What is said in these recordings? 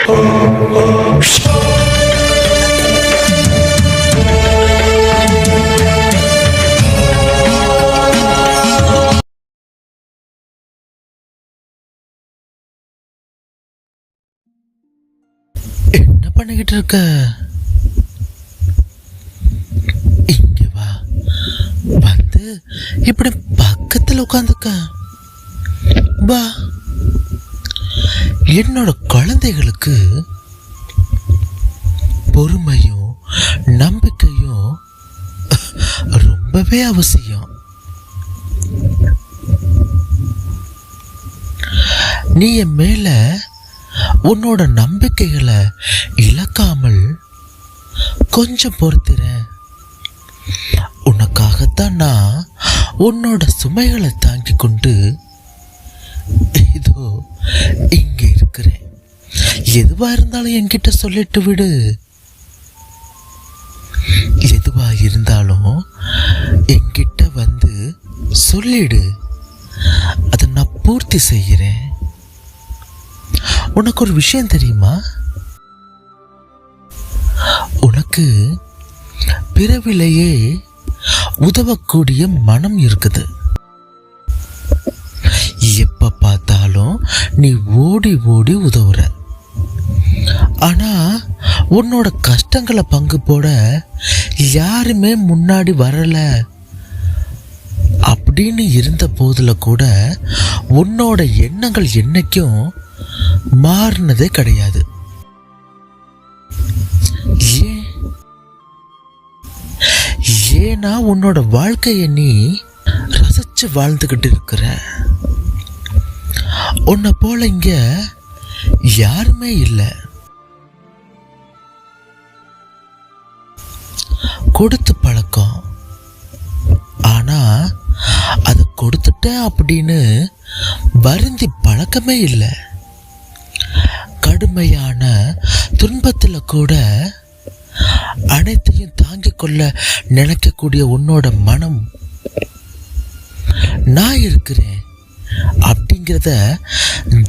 என்ன பண்ணிக்கிட்டு இருக்க? இங்க வா, வந்து இப்படி பக்கத்துல உட்காந்துக்க. வா. என்னோட குழந்தைகளுக்கு பொறுமையும் நம்பிக்கையும் ரொம்பவே அவசியம். நீ என் மேல உன்னோட நம்பிக்கைகளை இழக்காமல் கொஞ்சம் பொறுத்திர. உனக்காகத்தான் நான் உன்னோட சுமைகளை தாங்கி கொண்டு இதோ இங்க இருக்கிறேன். எதுவா இருந்தாலும் என்கிட்ட சொல்லிட்டு விடு. எதுவா இருந்தாலும் என்கிட்ட வந்து சொல்லிடு. அதை நான் பூர்த்தி செய்கிறேன். உனக்கு ஒரு விஷயம் தெரியுமா? உனக்கு பிறவிலேயே உதவக்கூடிய மனம் இருக்குது. எப்ப பார்த்தாலும் நீ ஓடி ஓடி உதவுற. ஆனா உன்னோட கஷ்டங்களை பங்கு போட யாருமே முன்னாடி வரல அப்படின்னு இருந்த போதுல கூட உன்னோட எண்ணங்கள் என்னைக்கும் மாறினதே கிடையாது. ஏன்னா உன்னோட வாழ்க்கையை நீ ரசிச்சு வாழ்ந்துகிட்டு இருக்கிற. உன்னை போல இங்க யாருமே இல்லை. கொடுத்து பழக்கம். ஆனா அதை கொடுத்துட்டேன் அப்படின்னு வருந்தி பழக்கமே இல்லை. கடுமையான துன்பத்துல கூட அனைத்தையும் தாங்கிக் கொள்ள நினைக்கக்கூடிய உன்னோட மனம் நான் இருக்கிறேன் அப்படிங்கிறத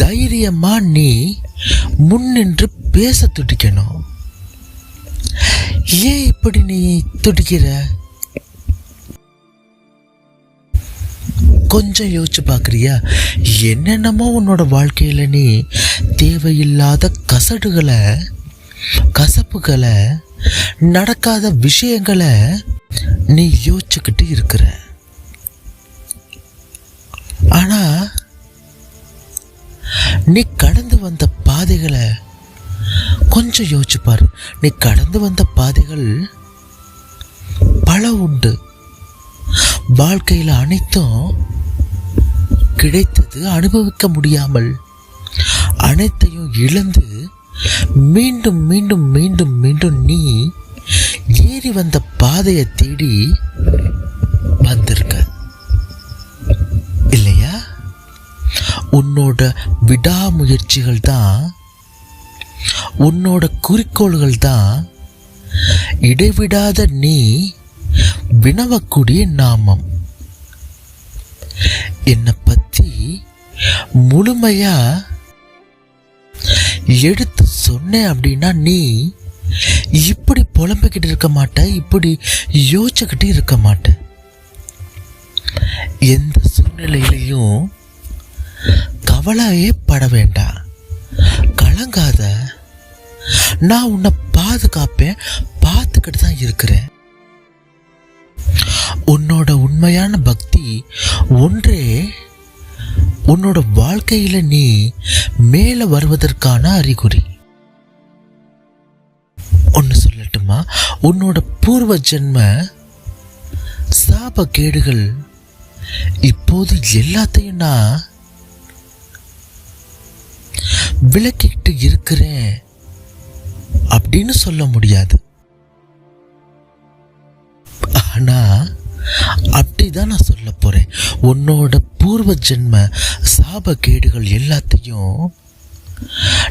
தைரியமா நீ முன்னின்று பேச துடிக்கணும். ஏன் இப்படி நீ துடிக்கிற? கொஞ்சம் யோசிச்சு பார்க்குறியா? என்னென்னமோ உன்னோட வாழ்க்கையில் நீ தேவையில்லாத கசடுகளை, கசப்புகளை, நடக்காத விஷயங்களை நீ யோசிச்சுக்கிட்டு இருக்கிற. ஆனா நீ கடந்து வந்த பாதைகளை கொஞ்சம் யோசிச்சு பாரு. நீ கடந்து வந்த பாதைகள் பல உண்டு. வாழ்க்கையில் அனைத்தும் கிடைத்தது அனுபவிக்க முடியாமல் அனைத்தையும் இழந்து மீண்டும் மீண்டும் மீண்டும் மீண்டும் நீ ஏறி வந்த பாதையை தேடி வந்திருக்க இல்லையா? உன்னோட விடாமுயற்சிகள் தான், உன்னோட குறிக்கோள்கள் தான் இடைவிடாத நீ வினவக்கூடிய நாமம். என்னை பத்தி முழுமையா எடுத்து சொன்னேன் அப்படின்னா நீ இப்படி புலம்பிக்கிட்டு இருக்க மாட்ட, இப்படி யோசிச்சுக்கிட்டு இருக்க மாட்ட. எந்த சூழ்நிலையிலையும் கவலையே பட வேண்டாம், கலங்காத. நான் உன்னை பாதுகாப்பேன், பார்த்துக்கிட்டு தான் இருக்கிறேன். உன்னோட உண்மையான பக்தி ஒன்றே உன்னோட வாழ்க்கையில நீ மேல வருவதற்கான அறிகுறி. ஒன்னு சொல்லட்டுமா? உன்னோட பூர்வ ஜென்ம சாப கேடுகள் இப்போது எல்லாத்தையும் நான் விலக்கிட்டு இருக்கிறேன் அப்படின்னு சொல்ல முடியாது. ஆனா அப்படிதான் நான் சொல்ல போறேன். உன்னோட பூர்வ ஜென்ம சாப கேடுகள் எல்லாத்தையும்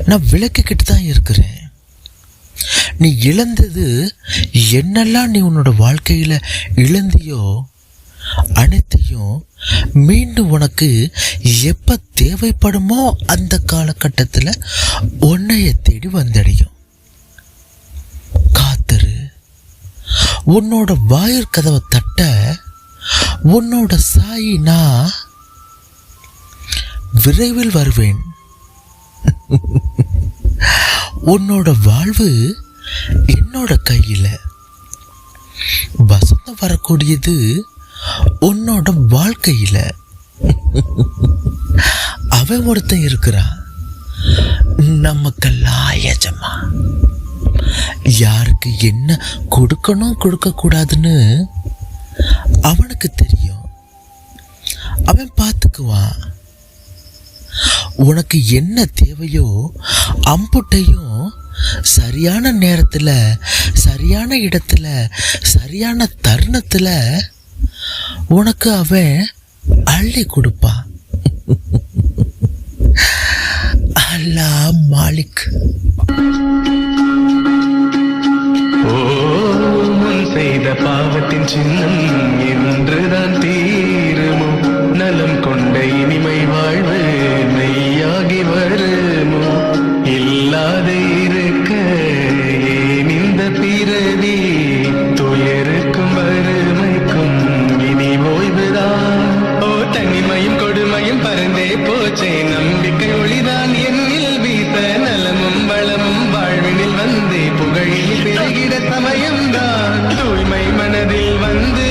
நான் விலக்கிக்கிட்டு தான் இருக்கிறேன். நீ இழந்தது என்னெல்லாம் நீ உன்னோட வாழ்க்கையில இழந்தியோ அனைத்தையும் மீண்டும் உனக்கு எப்ப தேவைப்படுமோ அந்த காலகட்டத்தில் உன்னைய தேடி வந்தடையும். காத்திரு. உன்னோட வாயிற் கதவை தட்ட உன்னோட சாயி நான் விரைவில் வருவேன். உன்னோட வாழ்வு என்னோட கையில. வசந்தம் வரக்கூடியது உன்னோட வாழ்க்கையில. அவன் ஒருத்தன் இருக்கிறான், நமக்கெல்லாம் எஜமா. யாருக்கு என்ன கொடுக்கணும் கொடுக்க கூடாதுன்னு அவனுக்கு தெரியும். அவன் பார்த்துக்குவான். உனக்கு என்ன தேவையோ அம்புட்டையும் சரியான நேரத்துல, சரியான இடத்துல, சரியான தருணத்துல உனக்கு அவன் அள்ளி கொடுப்பான். அல்லாஹ் மாலிக். முன் செய்த பாவத்தின் சின்னம் என்றுதான் தீருமோ? நலம் கொண்ட இனிமை வாழ்வு மெய்யாகி வருமோ? இல்லாத இருக்க ஏன் இந்த பிறவி? துயருக்கும் வறுமைக்கும் இனி ஓய்வுதான். ஓ தனிமையும் கொடுமையும் பறந்தே போச்சே, நம்பிக்கை ஒளிதான் என்னில் வீச. நலமும் வளமும் வாழ்வினில் வந்தே புகழில் பெருகிட சமயம்தான். தூய்மை மனதில் வந்து